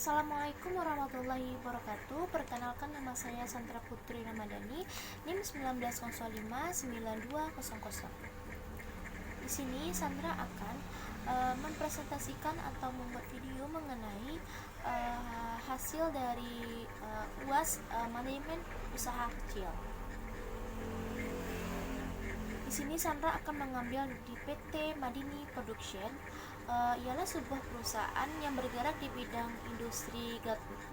Assalamualaikum warahmatullahi wabarakatuh. Perkenalkan, nama saya Sandra Putri Ramadhani, NIM 19059200. Di sini Sandra akan mempresentasikan atau membuat video mengenai hasil dari UAS manajemen usaha kecil. Di sini Sandra akan mengambil di PT Madini Production. Ialah sebuah perusahaan yang bergerak di bidang industri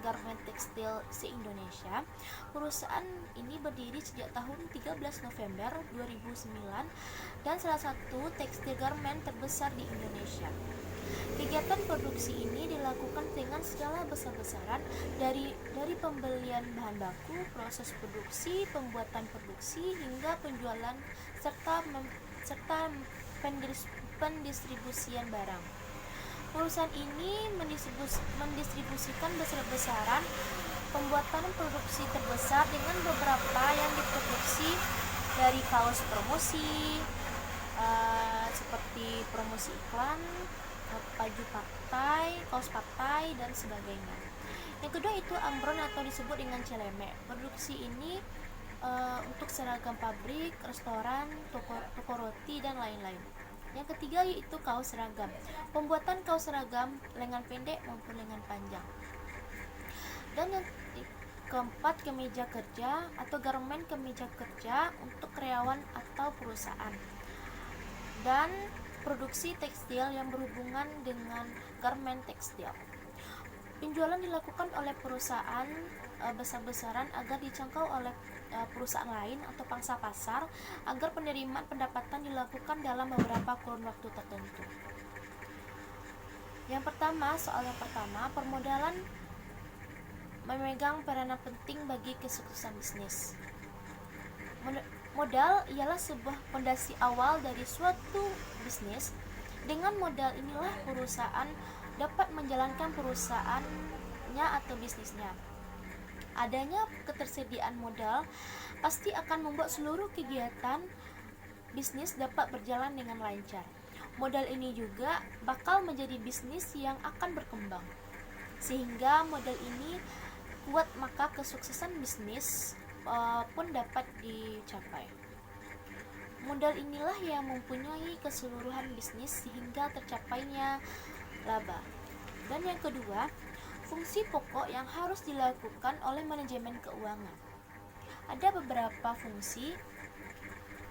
garment tekstil se-Indonesia. Perusahaan ini berdiri sejak tahun 13 November 2009 dan salah satu tekstil garment terbesar di Indonesia. Kegiatan produksi ini dilakukan dengan skala besar-besaran dari pembelian bahan baku, proses produksi, pembuatan produksi hingga penjualan serta pendistribusian barang. Perusahaan ini mendistribusikan besar-besaran pembuatan produksi terbesar dengan beberapa yang diproduksi dari kaos promosi seperti promosi iklan, baju partai, kaos partai dan sebagainya. Yang kedua itu ambron atau disebut dengan celemek. Produksi ini untuk seragam pabrik, restoran, toko roti dan lain-lain. Yang ketiga yaitu kaos seragam. Pembuatan kaos seragam lengan pendek maupun lengan panjang. Dan yang keempat, kemeja kerja atau garmen kemeja kerja untuk karyawan atau perusahaan. Dan produksi tekstil yang berhubungan dengan garmen tekstil. Penjualan dilakukan oleh perusahaan besar-besaran agar dijangkau oleh perusahaan lain atau pangsa pasar agar penerimaan pendapatan dilakukan dalam beberapa kurun waktu tertentu. Soal yang pertama, permodalan memegang peranan penting bagi kesuksesan bisnis. Modal ialah sebuah fondasi awal dari suatu bisnis. Dengan modal inilah perusahaan dapat menjalankan perusahaannya atau bisnisnya. Adanya ketersediaan modal pasti akan membuat seluruh kegiatan bisnis dapat berjalan dengan lancar. Modal ini juga bakal menjadi bisnis yang akan berkembang. Sehingga modal ini kuat, maka kesuksesan bisnis pun dapat dicapai. Modal inilah yang mempunyai keseluruhan bisnis sehingga tercapainya laba. Dan yang kedua, fungsi pokok yang harus dilakukan oleh manajemen keuangan. Ada beberapa fungsi,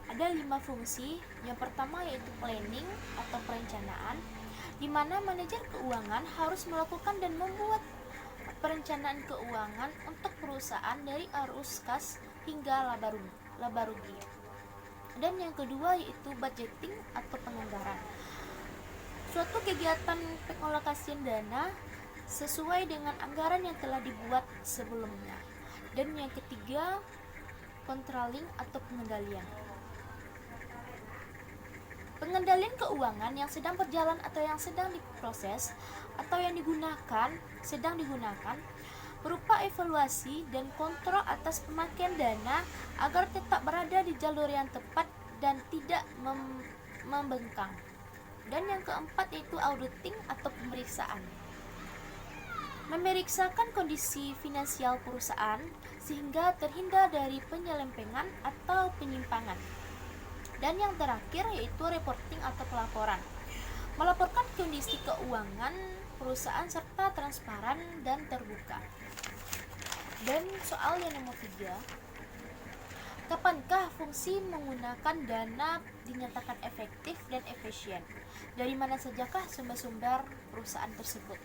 ada 5 fungsi. Yang pertama yaitu planning atau perencanaan, di mana manajer keuangan harus melakukan dan membuat perencanaan keuangan untuk perusahaan dari arus kas hingga laba rugi. Dan yang kedua yaitu budgeting atau penganggaran. Suatu kegiatan pengalokasian dana sesuai dengan anggaran yang telah dibuat sebelumnya. Dan yang ketiga, controlling atau pengendalian. Pengendalian keuangan yang sedang berjalan atau yang sedang diproses atau yang sedang digunakan berupa evaluasi dan kontrol atas pemakaian dana agar tetap berada di jalur yang tepat dan tidak membengkang. Dan yang keempat yaitu auditing atau pemeriksaan. Memeriksakan kondisi finansial perusahaan sehingga terhindar dari penyelewengan atau penyimpangan. Dan yang terakhir yaitu reporting atau pelaporan. Melaporkan kondisi keuangan perusahaan serta transparan dan terbuka. Dan soal yang nomor 3, kapankah fungsi menggunakan dana dinyatakan efektif dan efisien? Dari mana sajakah sumber-sumber perusahaan tersebut?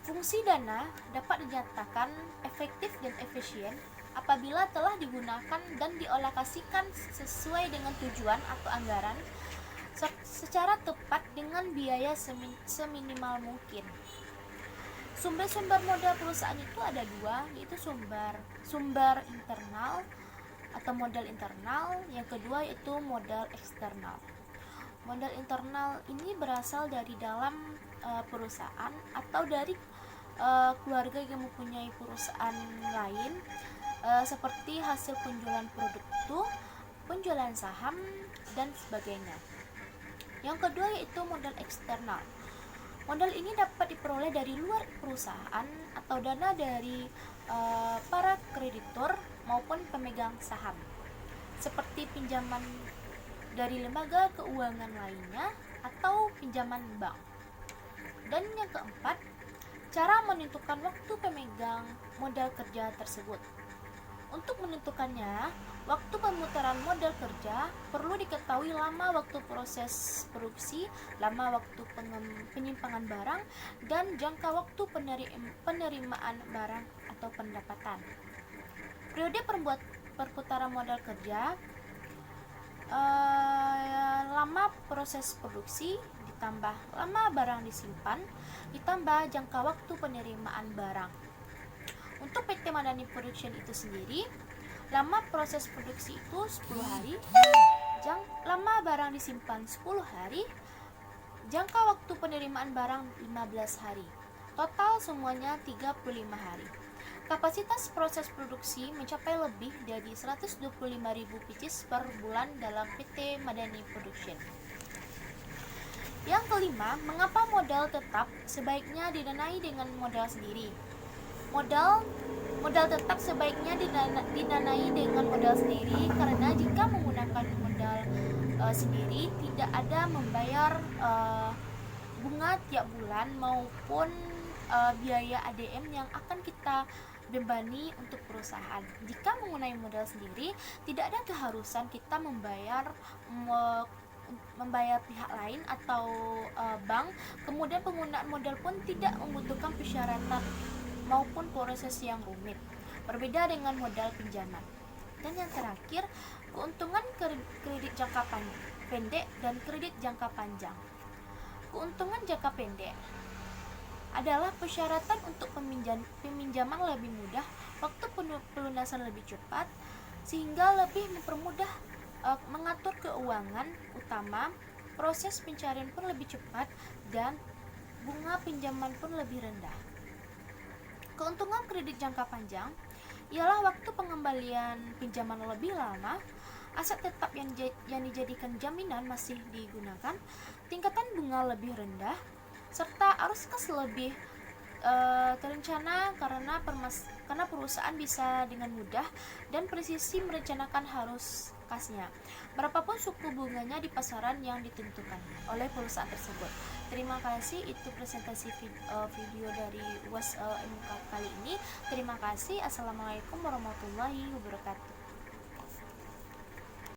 Fungsi dana dapat dinyatakan efektif dan efisien apabila telah digunakan dan dialokasikan sesuai dengan tujuan atau anggaran secara tepat dengan biaya seminimal mungkin. Sumber-sumber modal perusahaan itu ada 2, yaitu sumber internal atau modal internal, yang kedua yaitu modal eksternal. Modal internal ini berasal dari dalam perusahaan atau dari keluarga yang mempunyai perusahaan lain, seperti hasil penjualan produk itu, penjualan saham dan sebagainya. Yang kedua yaitu modal eksternal. Modal ini dapat diperoleh dari luar perusahaan atau dana dari para kreditor maupun pemegang saham, seperti pinjaman dari lembaga keuangan lainnya atau pinjaman bank. Dan yang keempat, cara menentukan waktu pemegang modal kerja tersebut. Untuk menentukannya, waktu pemutaran modal kerja perlu diketahui lama waktu proses produksi, lama waktu penyimpangan barang, dan jangka waktu penerimaan barang atau pendapatan. Periode perputaran modal kerja, lama proses produksi ditambah lama barang disimpan ditambah jangka waktu penerimaan barang. Untuk PT Madani Production itu sendiri, lama proses produksi itu 10 hari, lama barang disimpan 10 hari, jangka waktu penerimaan barang 15 hari. Total semuanya 35 hari. Kapasitas proses produksi mencapai lebih dari 125.000 pieces per bulan dalam PT Madani Production. Yang kelima, mengapa modal tetap sebaiknya didanai dengan modal sendiri? Modal tetap sebaiknya didanai dengan modal sendiri karena jika menggunakan modal sendiri tidak ada membayar bunga tiap bulan maupun biaya ADM yang akan kita bebani untuk perusahaan. Jika menggunakan modal sendiri, tidak ada keharusan kita membayar pihak lain atau bank. Kemudian penggunaan modal pun tidak membutuhkan persyaratan maupun proses yang rumit, berbeda dengan modal pinjaman. Dan yang terakhir, keuntungan kredit jangka pendek dan kredit jangka panjang. Keuntungan jangka pendek adalah persyaratan untuk peminjaman lebih mudah, waktu pelunasan lebih cepat, sehingga lebih mempermudah mengatur keuangan utama, proses pencarian pun lebih cepat, dan bunga pinjaman pun lebih rendah. Keuntungan kredit jangka panjang ialah waktu pengembalian pinjaman lebih lama, aset tetap yang dijadikan jaminan masih digunakan, tingkatan bunga lebih rendah, serta arus kas lebih terencana karena perusahaan bisa dengan mudah dan presisi merencanakan arus kasnya, berapapun suku bunganya di pasaran yang ditentukan oleh perusahaan tersebut. Terima kasih, itu presentasi video dari UAS MK kali ini. Terima kasih. Assalamualaikum warahmatullahi wabarakatuh.